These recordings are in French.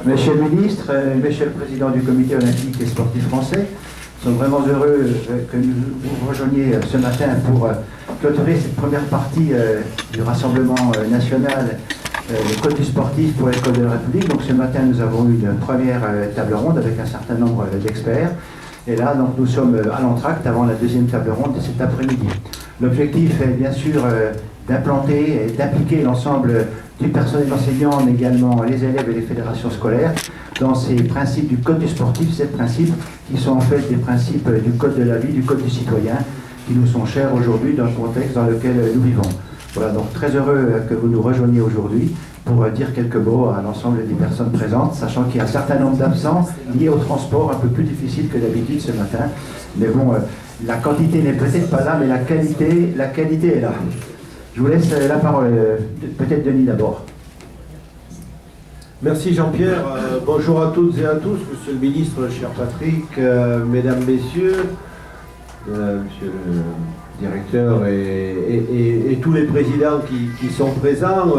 Monsieur le ministre, monsieur le président du comité olympique et sportif français, nous sommes vraiment heureux que vous rejoigniez ce matin pour clôturer cette première partie du rassemblement national le code du sportif pour l'école de la République. Donc ce matin, nous avons eu une première table ronde avec un certain nombre d'experts. Et là, donc, nous sommes à l'entracte avant la deuxième table ronde de cet après-midi. L'objectif est bien sûr d'implanter et d'impliquer l'ensemble du personnel enseignant, mais également les élèves et les fédérations scolaires dans ces principes du code du sportif, ces principes qui sont en fait des principes du code de la vie, du code du citoyen, qui nous sont chers aujourd'hui dans le contexte dans lequel nous vivons. Voilà, donc très heureux que vous nous rejoigniez aujourd'hui pour dire quelques mots à l'ensemble des personnes présentes, sachant qu'il y a un certain nombre d'absents liés au transport, un peu plus difficile que d'habitude ce matin. Mais bon, la quantité n'est peut-être pas là, mais la qualité est là. Je vous laisse la parole, peut-être Denis d'abord. Merci Jean-Pierre, bonjour à toutes et à tous, monsieur le ministre, cher Patrick, mesdames, messieurs, monsieur le directeur et tous les présidents qui sont présents.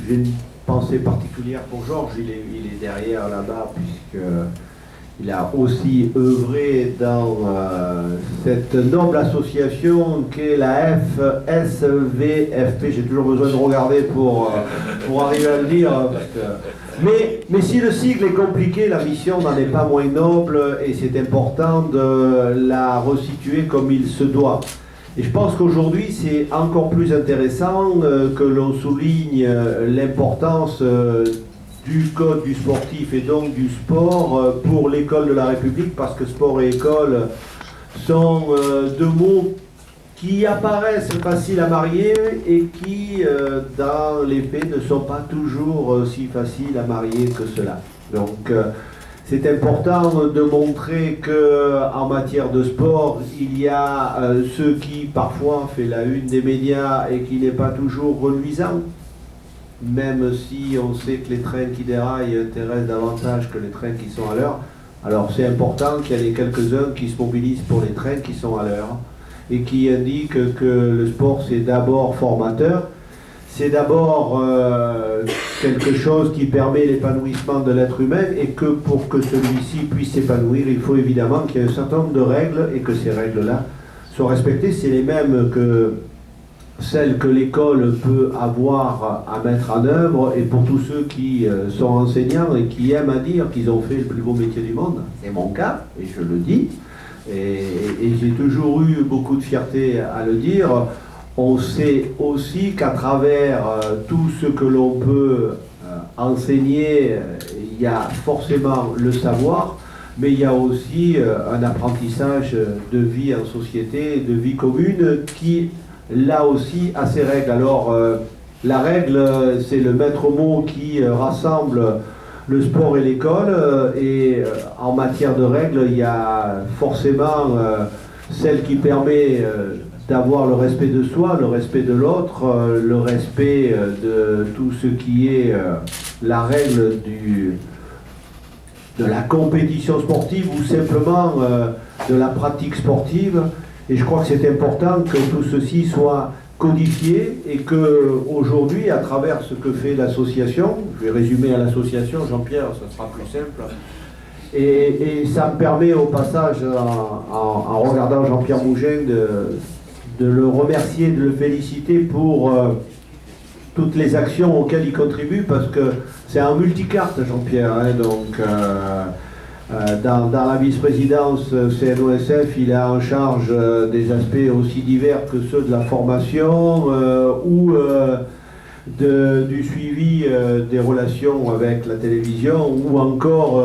J'ai une pensée particulière pour Georges, il est derrière là-bas puisqu'il a aussi œuvré dans cette noble association qu'est la FSVFP. J'ai toujours besoin de regarder pour arriver à le dire. Mais si le sigle est compliqué, la mission n'en est pas moins noble et c'est important de la resituer comme il se doit. Et je pense qu'aujourd'hui, c'est encore plus intéressant que l'on souligne l'importance du code du sportif et donc du sport pour l'école de la République, parce que sport et école sont deux mots qui apparaissent faciles à marier et qui, dans les faits, ne sont pas toujours si faciles à marier que cela. Donc, c'est important de montrer qu'en matière de sport, il y a ce qui parfois fait la une des médias et qui n'est pas toujours reluisant, même si on sait que les trains qui déraillent intéressent davantage que les trains qui sont à l'heure. Alors c'est important qu'il y ait quelques-uns qui se mobilisent pour les trains qui sont à l'heure et qui indiquent que le sport c'est d'abord formateur. C'est d'abord quelque chose qui permet l'épanouissement de l'être humain et que pour que celui-ci puisse s'épanouir, il faut évidemment qu'il y ait un certain nombre de règles et que ces règles-là soient respectées. C'est les mêmes que celles que l'école peut avoir à mettre en œuvre, et pour tous ceux qui sont enseignants et qui aiment à dire qu'ils ont fait le plus beau métier du monde, c'est mon cas, et je le dis, et j'ai toujours eu beaucoup de fierté à le dire. On sait aussi qu'à travers tout ce que l'on peut enseigner, il y a forcément le savoir, mais il y a aussi un apprentissage de vie en société, de vie commune, qui là aussi a ses règles. Alors la règle, c'est le maître mot qui rassemble le sport et l'école, et en matière de règles, il y a forcément celle qui permet d'avoir le respect de soi, le respect de l'autre, le respect de tout ce qui est la règle de la compétition sportive ou simplement de la pratique sportive. Et je crois que c'est important que tout ceci soit codifié et qu'aujourd'hui, à travers ce que fait l'association, je vais résumer à l'association, Jean-Pierre, ça sera plus simple, et ça me permet au passage, en regardant Jean-Pierre Mougin, de le remercier, de le féliciter pour toutes les actions auxquelles il contribue, parce que c'est un multicarte, Jean-Pierre, hein, donc dans la vice-présidence CNOSF, il a en charge des aspects aussi divers que ceux de la formation ou du suivi des relations avec la télévision, ou encore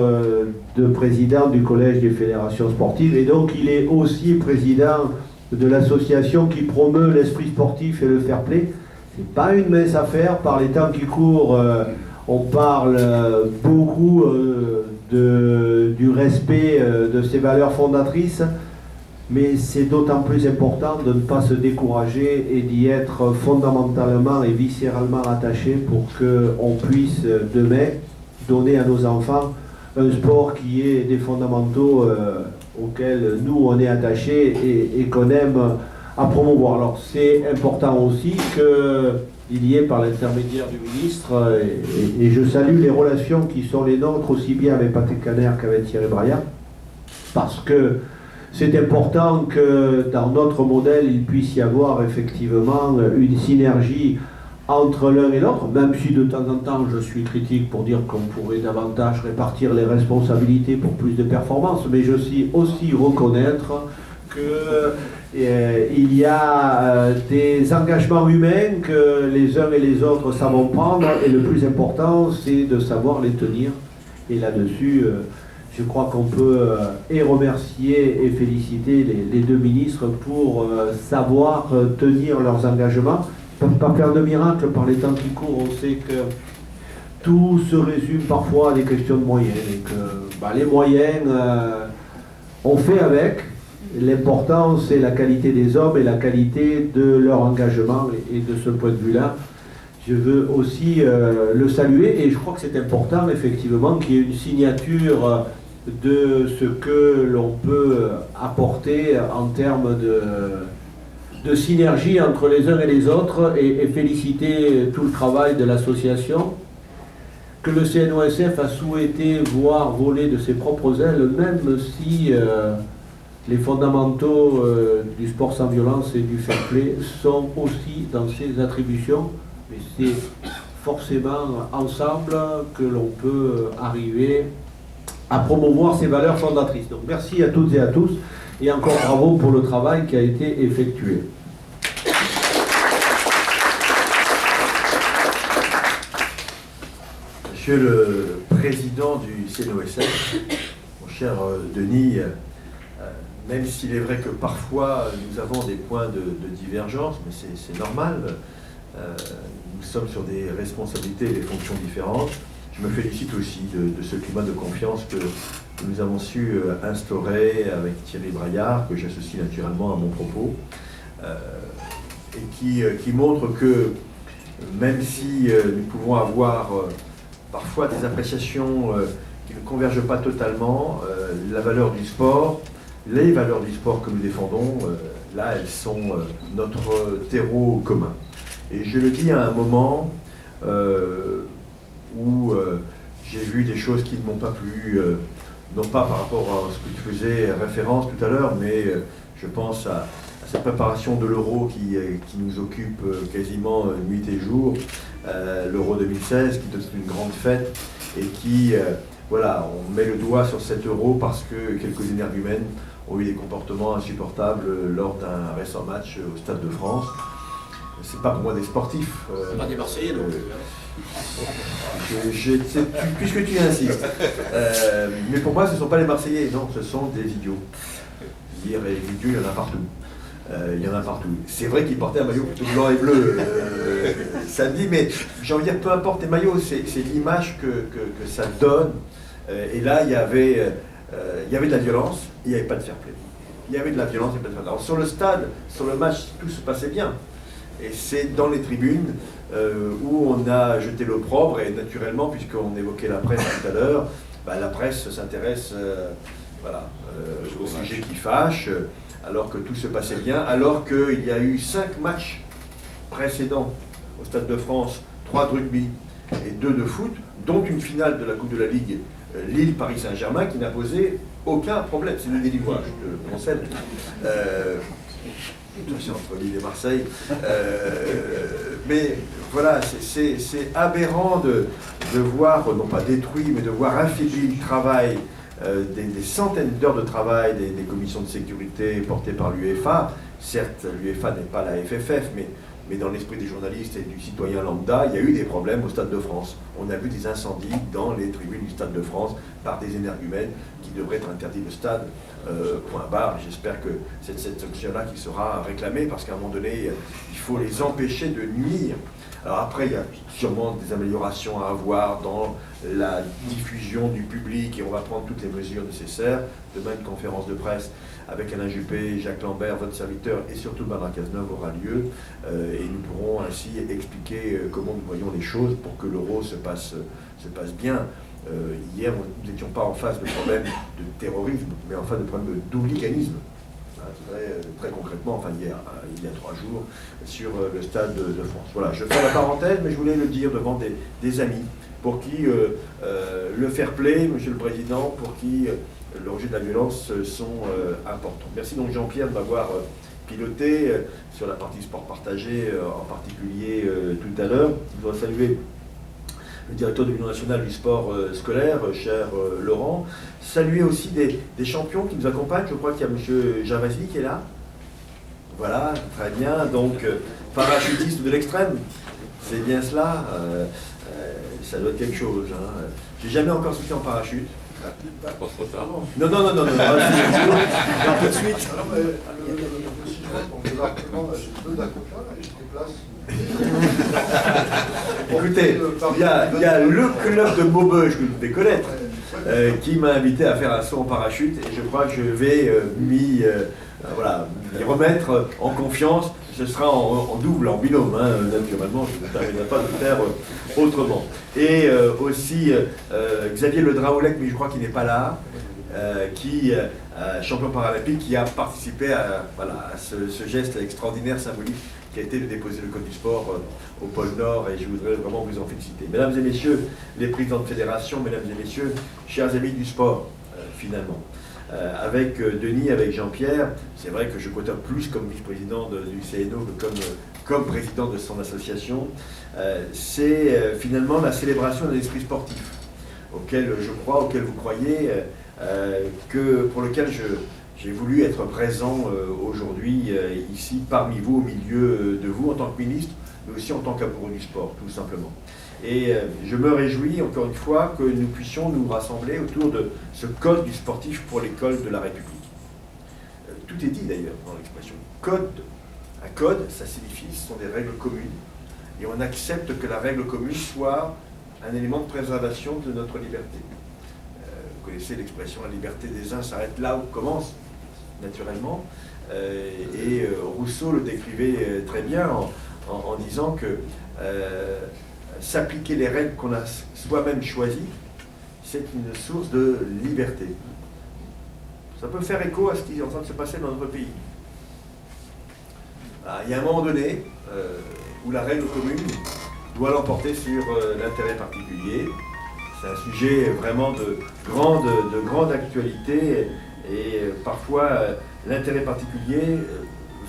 de président du collège des fédérations sportives, et donc il est aussi président de l'association qui promeut l'esprit sportif et le fair play. C'est pas une mince affaire, par les temps qui courent, on parle beaucoup du respect de ces valeurs fondatrices, mais c'est d'autant plus important de ne pas se décourager et d'y être fondamentalement et viscéralement attaché pour qu'on puisse demain donner à nos enfants un sport qui est des fondamentaux auxquels nous on est attachés et qu'on aime à promouvoir. Alors c'est important aussi que lié par l'intermédiaire du ministre. Et je salue les relations qui sont les nôtres, aussi bien avec Patrick Caner qu'avec Thierry Braillard, parce que c'est important que dans notre modèle, il puisse y avoir effectivement une synergie entre l'un et l'autre, même si de temps en temps je suis critique pour dire qu'on pourrait davantage répartir les responsabilités pour plus de performance, mais je suis aussi reconnaître qu'il y a des engagements humains que les uns et les autres savent prendre, et le plus important c'est de savoir les tenir. Et là-dessus, je crois qu'on peut et remercier et féliciter les deux ministres pour savoir tenir leurs engagements. Ils ne peuvent pas faire de miracle par les temps qui courent. On sait que tout se résume parfois à des questions de moyens. Et que les moyens, on fait avec. L'important, c'est la qualité des hommes et la qualité de leur engagement. Et de ce point de vue-là, je veux aussi le saluer. Et je crois que c'est important, effectivement, qu'il y ait une signature de ce que l'on peut apporter en termes de synergie entre les uns et les autres, et féliciter tout le travail de l'association que le CNOSF a souhaité voir voler de ses propres ailes, même si les fondamentaux du sport sans violence et du fair play sont aussi dans ses attributions, mais c'est forcément ensemble que l'on peut arriver à promouvoir ces valeurs fondatrices. Donc merci à toutes et à tous, et encore bravo pour le travail qui a été effectué. Monsieur le Président du CNOSF, mon cher Denis, même s'il est vrai que parfois nous avons des points de divergence, mais c'est normal, nous sommes sur des responsabilités et des fonctions différentes. Je me félicite aussi de ce climat de confiance que nous avons su instaurer avec Thierry Braillard, que j'associe naturellement à mon propos, et qui montre que même si nous pouvons avoir parfois des appréciations qui ne convergent pas totalement, la valeur du sport, les valeurs du sport que nous défendons, là elles sont notre terreau commun. Et je le dis à un moment où j'ai vu des choses qui ne m'ont pas plu, non pas par rapport à ce que tu faisais référence tout à l'heure, mais je pense à cette préparation de l'Euro qui nous occupe quasiment nuit et jour, l'Euro 2016, qui est une grande fête, et qui, voilà, on met le doigt sur cet Euro parce que quelques énergumènes ont eu des comportements insupportables lors d'un récent match au Stade de France. C'est pas pour moi des sportifs. Pas des Marseillais non plus. Puisque tu insistes. Mais pour moi, ce ne sont pas les Marseillais, non, ce sont des idiots. Dire les idiots, il y en a partout. Il y en a partout. C'est vrai qu'ils portaient un maillot plutôt blanc et bleu samedi, mais j'ai envie de dire, peu importe les maillots, c'est l'image que ça donne. Et là, il y avait de la violence, il n'y avait pas de fair play. Il y avait de la violence et pas de fair play. Alors sur le stade, sur le match, tout se passait bien. Et c'est dans les tribunes où on a jeté l'opprobre, et naturellement, puisqu'on évoquait la presse tout à l'heure, la presse s'intéresse au sujet qui fâche, alors que tout se passait bien, alors qu'il y a eu 5 matchs précédents au Stade de France, 3 de rugby et 2 de foot, dont une finale de la Coupe de la Ligue, Lille-Paris Saint-Germain, qui n'a posé aucun problème. C'est le délivre, je te concède. C'est entre Lille et Marseille. Mais voilà, c'est aberrant de voir, non pas détruit, mais de voir affaibli le travail, des centaines d'heures de travail des commissions de sécurité portées par l'UEFA. Certes, l'UEFA n'est pas la FFF, mais dans l'esprit des journalistes et du citoyen lambda, il y a eu des problèmes au Stade de France. On a vu des incendies dans les tribunes du Stade de France par des énergumènes qui devraient être interdits de stade, point barre. J'espère que c'est cette sanction-là qui sera réclamée, parce qu'à un moment donné, il faut les empêcher de nuire. Alors après, il y a sûrement des améliorations à avoir dans la diffusion du public, et on va prendre toutes les mesures nécessaires. Demain, une conférence de presse avec Alain Juppé, Jacques Lambert, votre serviteur, et surtout Bernard Cazeneuve aura lieu, et nous pourrons ainsi expliquer comment nous voyons les choses pour que l'Euro se passe bien. Hier, nous n'étions pas en face de problèmes de terrorisme, mais en face de problèmes d'hooliganisme. très concrètement, enfin hier, il y a 3 jours, sur le Stade de France. Voilà, je fais la parenthèse, mais je voulais le dire devant des amis, pour qui le fair play, Monsieur le Président, pour qui le rejet de la violence sont importants. Merci donc Jean-Pierre de m'avoir piloté sur la partie sport partagé, en particulier tout à l'heure. Je dois saluer le directeur de l'Union nationale du sport scolaire, cher Laurent. Saluer aussi des champions qui nous accompagnent. Je crois qu'il y a M. Javasi qui est là. Voilà, très bien. Donc, parachutiste de l'extrême, c'est bien cela. Ça doit être quelque chose. Hein. J'ai jamais encore sauté en parachute. Pas trop tard. Non, tout de suite. Si je rentre, on peut largement, j'ai 2 d'accrochage et je déplace. Écoutez, il y a le club de Maubeuge que vous devez connaître, qui m'a invité à faire un saut en parachute et je crois que je vais m'y remettre en confiance. Ce sera en double, en binôme, hein, naturellement, je ne permettrai pas de faire autrement. Et aussi Xavier Le Draoulec, mais je crois qu'il n'est pas là, qui, champion paralympique, qui a participé à ce geste extraordinaire, symbolique, qui a été de déposer le code du sport au pôle Nord, et je voudrais vraiment vous en féliciter. Mesdames et messieurs, les présidents de fédération, mesdames et messieurs, chers amis du sport, finalement. Avec Denis, avec Jean-Pierre, c'est vrai que je côtoie plus comme vice-président du CNO que comme président de son association. C'est finalement la célébration de l'esprit sportif, auquel je crois, auquel vous croyez, pour lequel j'ai voulu être présent aujourd'hui, ici, parmi vous, au milieu de vous, en tant que ministre, mais aussi en tant qu'amoureux du sport, tout simplement. Et je me réjouis, encore une fois, que nous puissions nous rassembler autour de ce code du sportif pour l'école de la République. Tout est dit d'ailleurs dans l'expression. Code. Un code, ça signifie, ce sont des règles communes. Et on accepte que la règle commune soit un élément de préservation de notre liberté. Vous connaissez l'expression, la liberté des uns s'arrête là où commence, naturellement. Et Rousseau le décrivait très bien en disant que s'appliquer les règles qu'on a soi-même choisies, c'est une source de liberté. Ça peut faire écho à ce qui est en train de se passer dans notre pays. Il y a un moment donné où la règle commune doit l'emporter sur l'intérêt particulier. C'est un sujet vraiment de grande actualité et parfois l'intérêt particulier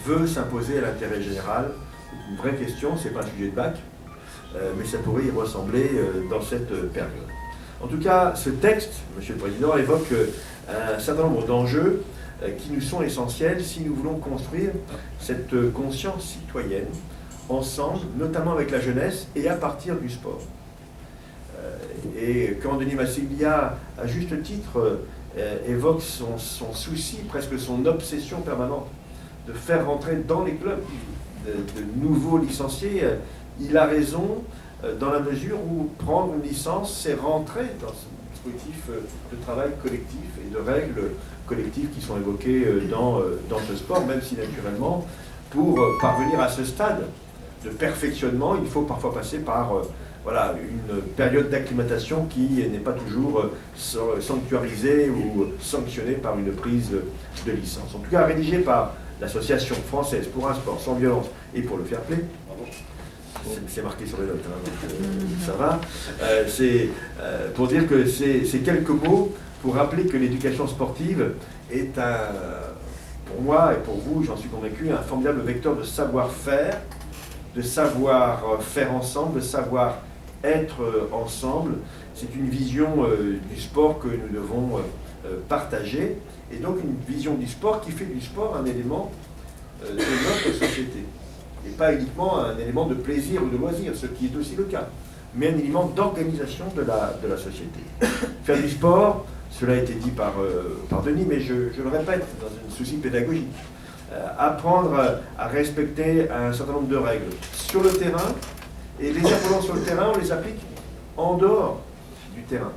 veut s'imposer à l'intérêt général. C'est une vraie question, ce n'est pas un sujet de bac, mais ça pourrait y ressembler dans cette période. En tout cas, ce texte, Monsieur le Président, évoque un certain nombre d'enjeux qui nous sont essentiels si nous voulons construire cette conscience citoyenne ensemble, notamment avec la jeunesse et à partir du sport. Et quand Denis Massiglia, à juste titre, évoque son souci, presque son obsession permanente de faire rentrer dans les clubs de nouveaux licenciés, il a raison dans la mesure où prendre une licence, c'est rentrer dans ce dispositif de travail collectif et de règles collectives qui sont évoquées dans ce sport, même si naturellement, pour parvenir à ce stade de perfectionnement, il faut parfois passer par une période d'acclimatation qui n'est pas toujours sanctuarisée ou sanctionnée par une prise de licence. En tout cas, rédigé par l'Association française pour un sport sans violence et pour le fair play. C'est marqué sur les notes, hein, donc, ça va. C'est pour dire que c'est quelques mots pour rappeler que l'éducation sportive est pour moi et pour vous, j'en suis convaincu, un formidable vecteur de savoir-faire, de savoir-faire ensemble, de savoir-être ensemble. C'est une vision du sport que nous devons partager, et donc une vision du sport qui fait du sport un élément de notre société. Et pas uniquement un élément de plaisir ou de loisir, ce qui est aussi le cas, mais un élément d'organisation de la société. Faire du sport, cela a été dit par Denis, mais je le répète, dans un souci pédagogique. Apprendre à respecter un certain nombre de règles sur le terrain, et les apprenants sur le terrain, on les applique en dehors du terrain.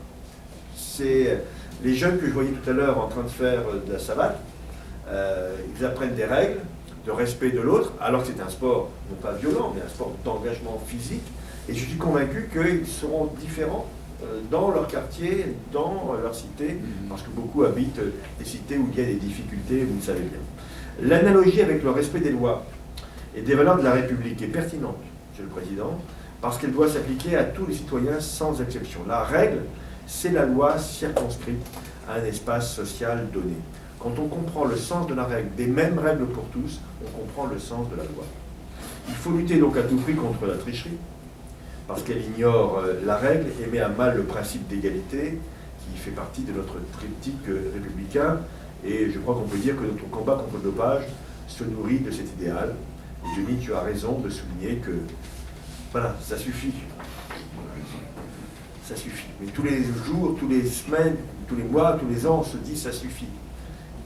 C'est les jeunes que je voyais tout à l'heure en train de faire de la savate, ils apprennent des règles de respect de l'autre, alors que c'est un sport non pas violent, mais un sport d'engagement physique, et je suis convaincu qu'ils seront différents dans leur quartier, dans leur cité, parce que beaucoup habitent des cités où il y a des difficultés, vous le savez bien. L'analogie avec le respect des lois et des valeurs de la République est pertinente, Monsieur le Président, parce qu'elle doit s'appliquer à tous les citoyens sans exception. La règle, c'est la loi circonscrite à un espace social donné. Quand on comprend le sens de la règle, des mêmes règles pour tous, on comprend le sens de la loi. Il faut lutter donc à tout prix contre la tricherie, parce qu'elle ignore la règle et met à mal le principe d'égalité qui fait partie de notre triptyque républicain. Et je crois qu'on peut dire que notre combat contre le dopage se nourrit de cet idéal. Et Denis, tu as raison de souligner que, voilà, ça suffit. Ça suffit. Mais tous les jours, tous les semaines, tous les mois, tous les ans, on se dit ça suffit.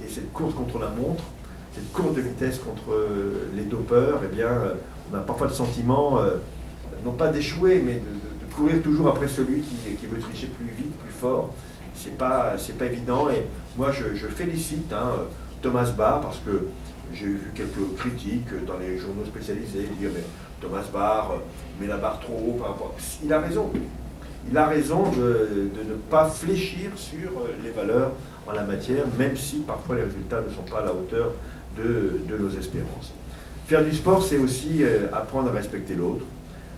Et cette course contre la montre, cette course de vitesse contre les dopeurs, eh bien, on a parfois le sentiment, non pas d'échouer, mais de courir toujours après celui qui veut tricher plus vite, plus fort. C'est pas évident. Et moi, je félicite Thomas Barr, parce que j'ai vu quelques critiques dans les journaux spécialisés, dire mais Thomas Barr met la barre trop haut par rapport. Il a raison. Il a raison de ne pas fléchir sur les valeurs en la matière, même si parfois les résultats ne sont pas à la hauteur de nos espérances. Faire du sport, c'est aussi apprendre à respecter l'autre,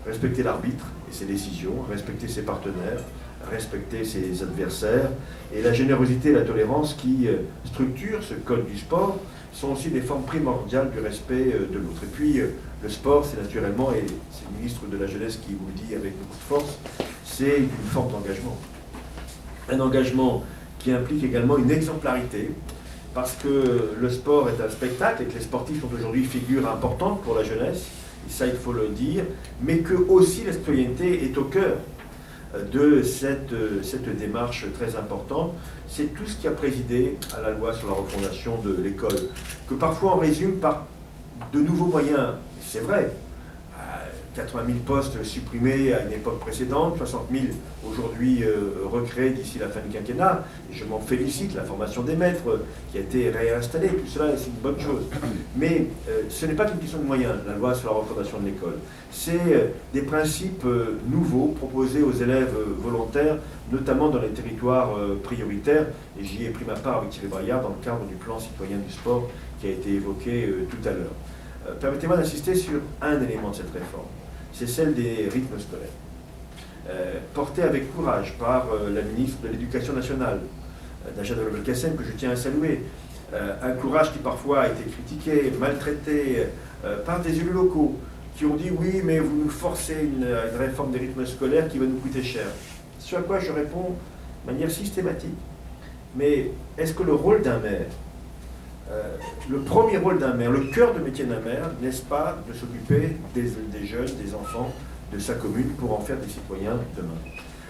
respecter l'arbitre et ses décisions, respecter ses partenaires, respecter ses adversaires. Et la générosité et la tolérance qui structurent ce code du sport sont aussi des formes primordiales du respect de l'autre. Et puis, le sport, c'est naturellement, et c'est le ministre de la Jeunesse qui vous le dit avec beaucoup de force, c'est une forme d'engagement. Un engagement qui implique également une exemplarité, parce que le sport est un spectacle et que les sportifs sont aujourd'hui figures importantes pour la jeunesse, et ça il faut le dire, mais que aussi la citoyenneté est au cœur de cette démarche très importante. C'est tout ce qui a présidé à la loi sur la refondation de l'école, que parfois on résume par de nouveaux moyens. C'est vrai, 80 000 postes supprimés à une époque précédente, 60 000 aujourd'hui recréés d'ici la fin du quinquennat, et je m'en félicite, la formation des maîtres qui a été réinstallée, tout cela c'est une bonne chose. Mais ce n'est pas qu'une question de moyens, la loi sur la refondation de l'école. C'est des principes nouveaux proposés aux élèves volontaires, notamment dans les territoires prioritaires, et j'y ai pris ma part avec Thierry Braillard dans le cadre du plan citoyen du sport qui a été évoqué tout à l'heure. Permettez-moi d'insister sur un élément de cette réforme, c'est celle des rythmes scolaires. Portée avec courage par la ministre de l'Éducation nationale, Najat Vallaud-Belkacem, que je tiens à saluer. Un courage qui parfois a été critiqué, maltraité par des élus locaux, qui ont dit oui, mais vous nous forcez une réforme des rythmes scolaires qui va nous coûter cher. Ce à quoi je réponds de manière systématique. Mais est-ce que le rôle d'un maire, le premier rôle d'un maire, le cœur de métier d'un maire, n'est-ce pas de s'occuper des jeunes, des enfants de sa commune pour en faire des citoyens demain?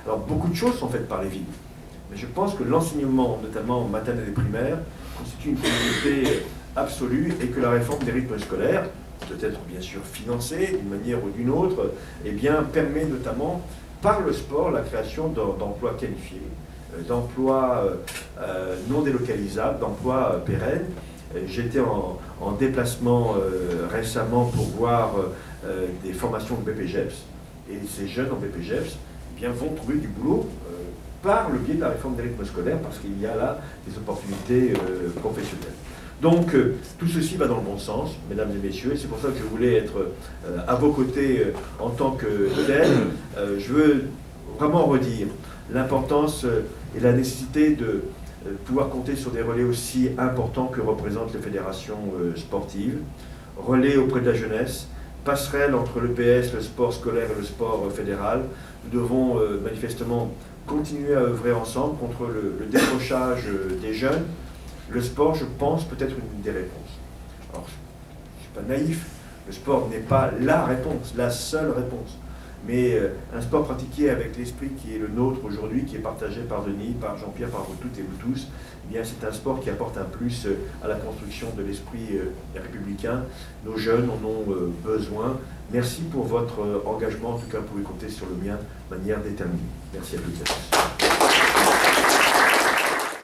Alors beaucoup de choses sont faites par les villes, mais je pense que l'enseignement, notamment maternel et primaire, constitue une priorité absolue et que la réforme des rythmes scolaires, peut-être bien sûr financée d'une manière ou d'une autre, eh bien, permet notamment par le sport la création d'emplois qualifiés, d'emplois non délocalisables, d'emplois pérennes. J'étais en déplacement récemment pour voir des formations de BPGEPS, et ces jeunes en BPGEPS eh bien, vont trouver du boulot par le biais de la réforme des rythmes scolaires, parce qu'il y a là des opportunités professionnelles. Donc tout ceci va dans le bon sens, mesdames et messieurs, et c'est pour ça que je voulais être à vos côtés en tant que tel. Je veux vraiment redire l'importance et la nécessité de pouvoir compter sur des relais aussi importants que représentent les fédérations sportives, relais auprès de la jeunesse, passerelle entre le PS, le sport scolaire et le sport fédéral. Nous devons manifestement continuer à œuvrer ensemble contre le décrochage des jeunes. Le sport, je pense, peut être une des réponses. Alors, je ne suis pas naïf, le sport n'est pas la réponse, la seule réponse. Mais un sport pratiqué avec l'esprit qui est le nôtre aujourd'hui, qui est partagé par Denis, par Jean-Pierre, par vous toutes et vous tous, eh bien c'est un sport qui apporte un plus à la construction de l'esprit républicain. Nos jeunes en ont besoin. Merci pour votre engagement, en tout cas vous pouvez compter sur le mien de manière déterminée. Merci à toutes et à tous.